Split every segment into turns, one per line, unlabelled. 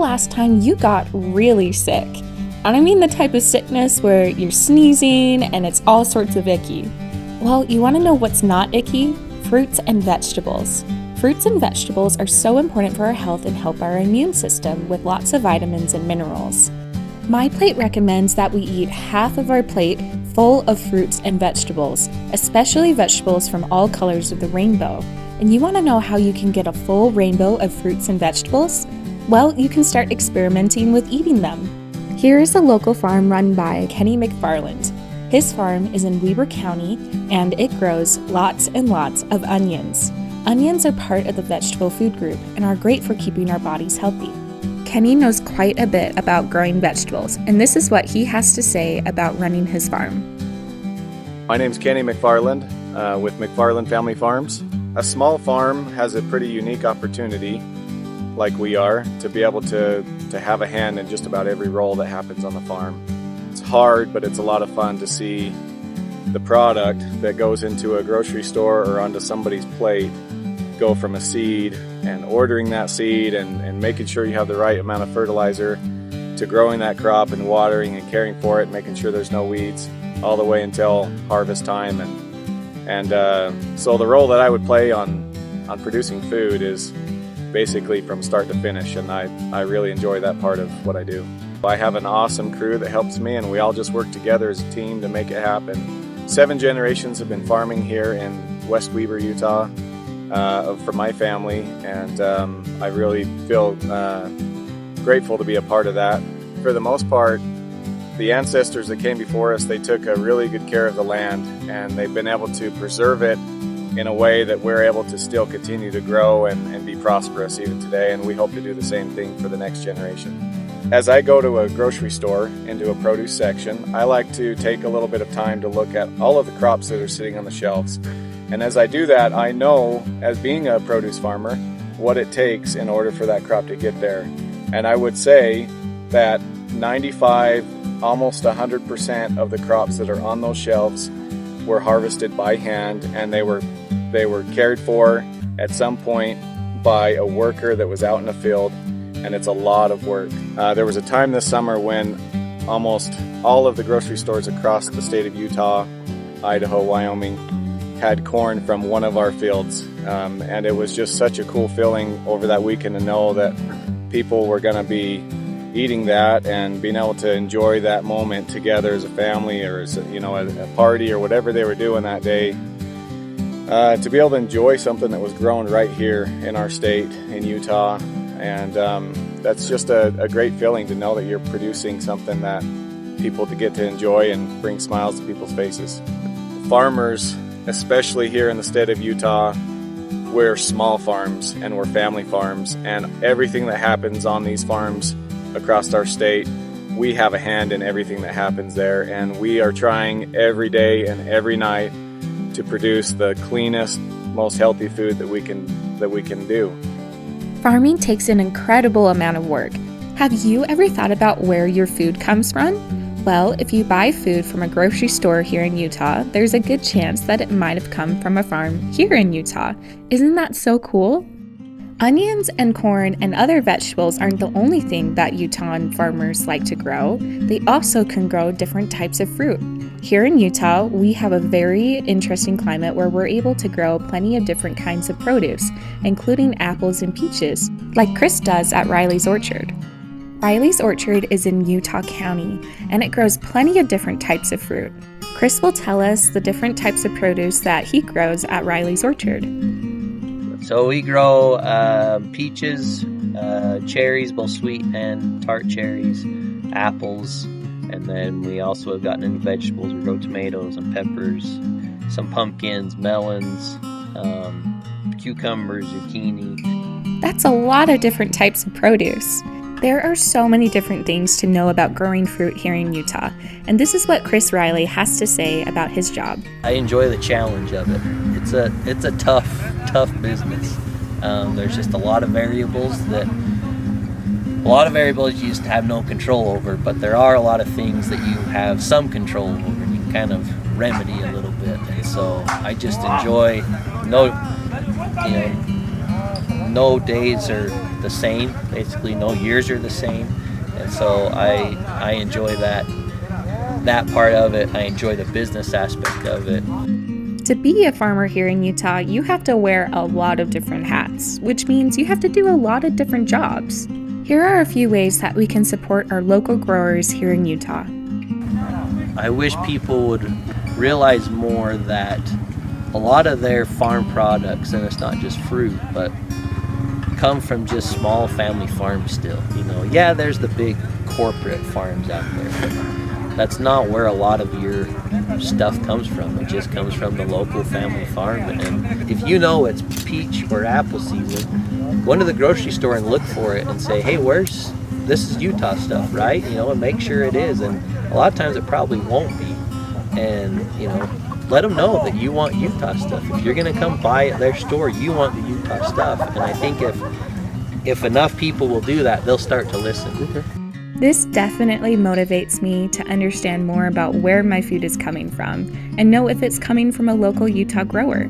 last time you got really sick? I don't mean the type of sickness where you're sneezing and it's all sorts of icky. Well, you want to know what's not icky? Fruits and vegetables. Fruits and vegetables are so important for our health and help our immune system with lots of vitamins and minerals. MyPlate recommends that we eat half of our plate full of fruits and vegetables, especially vegetables from all colors of the rainbow. And you want to know how you can get a full rainbow of fruits and vegetables? Well, you can start experimenting with eating them. Here is a local farm run by Kenny McFarland. His farm is in Weber County, and it grows lots and lots of onions. Onions are part of the vegetable food group and are great for keeping our bodies healthy. Kenny knows quite a bit about growing vegetables, and this is what he has to say about running his farm.
My name's Kenny McFarland with McFarland Family Farms. A small farm has a pretty unique opportunity, like we are, to be able to have a hand in just about every role that happens on the farm. It's hard, but it's a lot of fun to see the product that goes into a grocery store or onto somebody's plate go from a seed and ordering that seed and making sure you have the right amount of fertilizer to growing that crop and watering and caring for it, making sure there's no weeds all the way until harvest time. And so the role that I would play on producing food is basically from start to finish, and I really enjoy that part of what I do. I have an awesome crew that helps me, and we all just work together as a team to make it happen. 7 generations have been farming here in West Weber, Utah for my family, and I really feel grateful to be a part of that. For the most part, the ancestors that came before us, they took a really good care of the land, and they've been able to preserve it in a way that we're able to still continue to grow and be prosperous even today, and we hope to do the same thing for the next generation. As I go to a grocery store, into a produce section, I like to take a little bit of time to look at all of the crops that are sitting on the shelves. And as I do that, I know, as being a produce farmer, what it takes in order for that crop to get there. And I would say that 95, almost 100% of the crops that are on those shelves were harvested by hand, and they were cared for at some point by a worker that was out in the field, and it's a lot of work. There was a time this summer when almost all of the grocery stores across the state of Utah, Idaho, Wyoming had corn from one of our fields, and it was just such a cool feeling over that weekend to know that people were going to be eating that and being able to enjoy that moment together as a family, or as a party, or whatever they were doing that day. To be able to enjoy something that was grown right here in our state, in Utah, and that's just a great feeling to know that you're producing something that people to get to enjoy and bring smiles to people's faces. Farmers, especially here in the state of Utah, we're small farms and we're family farms, and everything that happens on these farms across our state, we have a hand in everything that happens there, and we are trying every day and every night to produce the cleanest, most healthy food that we can do.
Farming takes an incredible amount of work. Have you ever thought about where your food comes from? Well, if you buy food from a grocery store here in Utah, there's a good chance that it might have come from a farm here in Utah. Isn't that so cool? Onions and corn and other vegetables aren't the only thing that Utah farmers like to grow. They also can grow different types of fruit. Here in Utah, we have a very interesting climate where we're able to grow plenty of different kinds of produce, including apples and peaches, like Chris does at Riley's Orchard. Riley's Orchard is in Utah County, and it grows plenty of different types of fruit. Chris will tell us the different types of produce that he grows at Riley's Orchard.
So we grow peaches, cherries, both sweet and tart cherries, apples, and then we also have gotten into vegetables. We grow tomatoes and peppers, some pumpkins, melons, cucumbers, zucchini.
That's a lot of different types of produce. There are so many different things to know about growing fruit here in Utah, and this is what Chris Riley has to say about his job.
I enjoy the challenge of it. It's a tough business. There's just a lot of variables you just have no control over, but there are a lot of things that you have some control over and you can kind of remedy a little bit. And so I just enjoy no days are the same. Basically, no years are the same. And so I enjoy that part of it. I enjoy the business aspect of it.
To be a farmer here in Utah, you have to wear a lot of different hats, which means you have to do a lot of different jobs. Here are a few ways that we can support our local growers here in Utah.
I wish people would realize more that a lot of their farm products, and it's not just fruit, but come from just small family farms still. Yeah, there's the big corporate farms out there, but that's not where a lot of your stuff comes from. It just comes from the local family farm. And if it's peach or apple season, go into the grocery store and look for it and say, hey, this is Utah stuff, right? And make sure it is. And a lot of times it probably won't be. And, let them know that you want Utah stuff. If you're going to come buy at their store, you want the Utah stuff. And I think if enough people will do that, they'll start to listen.
This definitely motivates me to understand more about where my food is coming from and know if it's coming from a local Utah grower.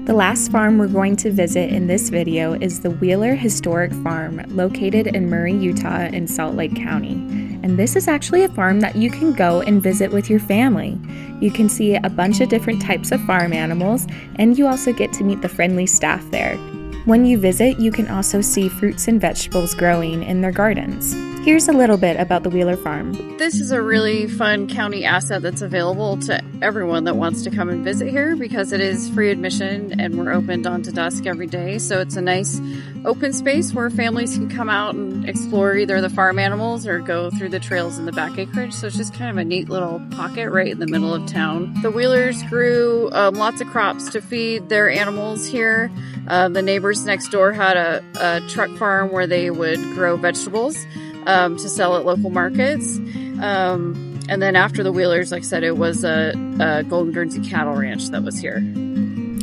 The last farm we're going to visit in this video is the Wheeler Historic Farm, located in Murray, Utah in Salt Lake County. And this is actually a farm that you can go and visit with your family. You can see a bunch of different types of farm animals, and you also get to meet the friendly staff there. When you visit, you can also see fruits and vegetables growing in their gardens. Here's a little bit about the Wheeler Farm.
This is a really fun county asset that's available to everyone that wants to come and visit here because it is free admission and we're open dawn to dusk every day. So it's a nice open space where families can come out and explore either the farm animals or go through the trails in the back acreage. So it's just kind of a neat little pocket right in the middle of town. The Wheelers grew lots of crops to feed their animals here. The neighbors next door had a truck farm where they would grow vegetables to sell at local markets. And then after the Wheelers, like I said, it was a Golden Guernsey cattle ranch that was here.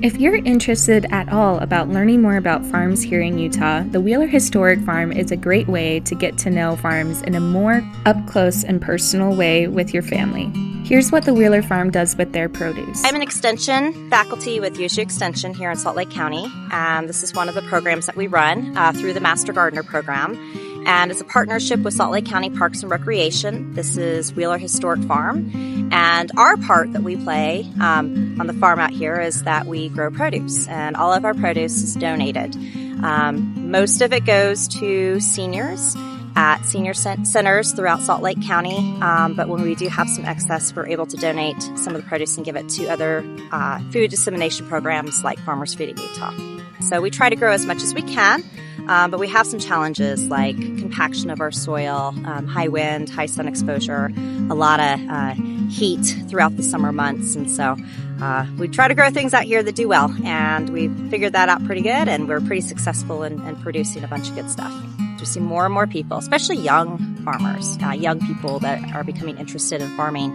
If you're interested at all about learning more about farms here in Utah, the Wheeler Historic Farm is a great way to get to know farms in a more up-close and personal way with your family. Here's what the Wheeler Farm does with their produce.
I'm an extension faculty with USU Extension here in Salt Lake County, and this is one of the programs that we run through the Master Gardener program. And it's a partnership with Salt Lake County Parks and Recreation. This is Wheeler Historic Farm. And our part that we play on the farm out here is that we grow produce. And all of our produce is donated. Most of it goes to seniors at senior centers throughout Salt Lake County. But when we do have some excess, we're able to donate some of the produce and give it to other food dissemination programs like Farmers Feeding Utah. So we try to grow as much as we can. But we have some challenges like compaction of our soil, high wind, high sun exposure, a lot of heat throughout the summer months. And so we try to grow things out here that do well. And we've figured that out pretty good. And we're pretty successful in producing a bunch of good stuff. We see more and more people, especially young farmers, young people that are becoming interested in farming.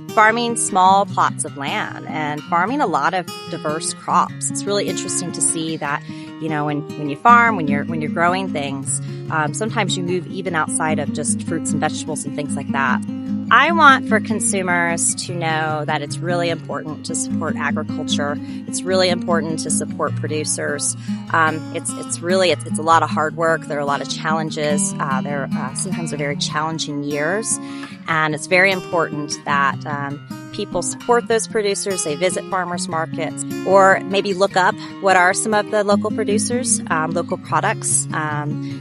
Farming small plots of land and farming a lot of diverse crops. It's really interesting to see that, when you farm, when you're growing things, sometimes you move even outside of just fruits and vegetables and things like that. I want for consumers to know that it's really important to support agriculture. It's really important to support producers. It's a lot of hard work. There are a lot of challenges. Sometimes they're very challenging years. And it's very important that people support those producers. They visit farmers markets or maybe look up what are some of the local producers, local products.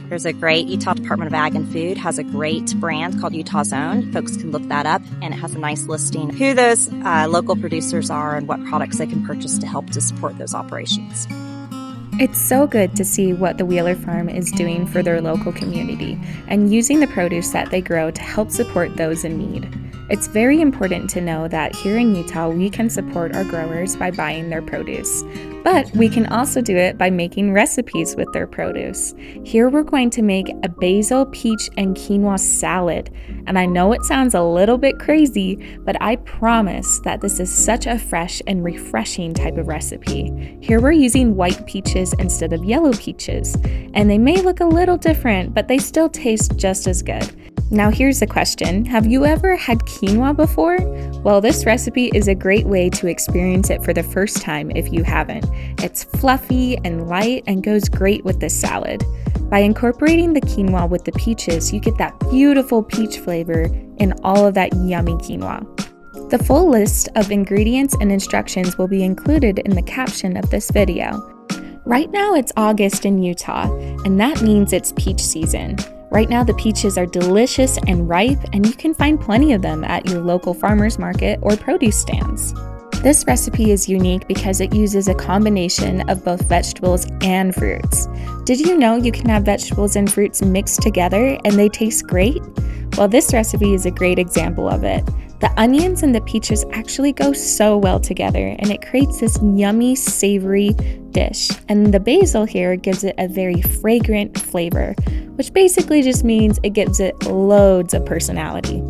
There's a great Utah Department of Ag and Food has a great brand called Utah's Own. Folks can look that up and it has a nice listing who those local producers are and what products they can purchase to help to support those operations.
It's so good to see what the Wheeler Farm is doing for their local community and using the produce that they grow to help support those in need. It's very important to know that here in Utah, we can support our growers by buying their produce, but we can also do it by making recipes with their produce. Here we're going to make a basil, peach, and quinoa salad. And I know it sounds a little bit crazy, but I promise that this is such a fresh and refreshing type of recipe. Here we're using white peaches instead of yellow peaches, and they may look a little different, but they still taste just as good. Now here's the question. Have you ever had quinoa before? Well, this recipe is a great way to experience it for the first time if you haven't. It's fluffy and light and goes great with this salad. By incorporating the quinoa with the peaches, you get that beautiful peach flavor in all of that yummy quinoa. The full list of ingredients and instructions will be included in the caption of this video. Right now it's August in Utah, and that means it's peach season. Right now the peaches are delicious and ripe, and you can find plenty of them at your local farmer's market or produce stands. This recipe is unique because it uses a combination of both vegetables and fruits. Did you know you can have vegetables and fruits mixed together and they taste great? Well, this recipe is a great example of it. The onions and the peaches actually go so well together, and it creates this yummy, savory dish. And the basil here gives it a very fragrant flavor, which basically just means it gives it loads of personality.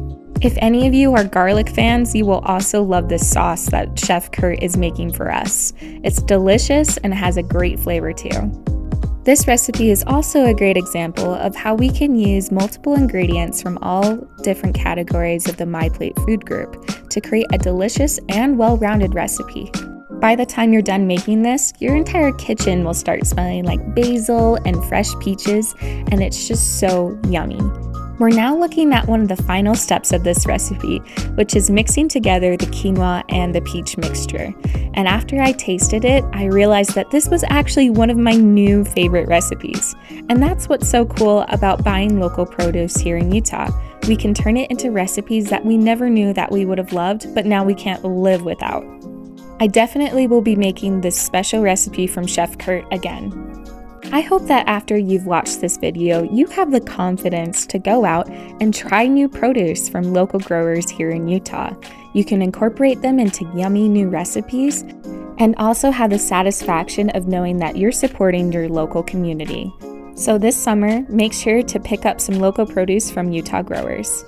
If any of you are garlic fans, you will also love this sauce that Chef Kurt is making for us. It's delicious and has a great flavor too. This recipe is also a great example of how we can use multiple ingredients from all different categories of the MyPlate food group to create a delicious and well-rounded recipe. By the time you're done making this, your entire kitchen will start smelling like basil and fresh peaches, and it's just so yummy. We're now looking at one of the final steps of this recipe, which is mixing together the quinoa and the peach mixture. And after I tasted it, I realized that this was actually one of my new favorite recipes. And that's what's so cool about buying local produce here in Utah. We can turn it into recipes that we never knew that we would have loved, but now we can't live without. I definitely will be making this special recipe from Chef Kurt again. I hope that after you've watched this video, you have the confidence to go out and try new produce from local growers here in Utah. You can incorporate them into yummy new recipes and also have the satisfaction of knowing that you're supporting your local community. So this summer, make sure to pick up some local produce from Utah growers.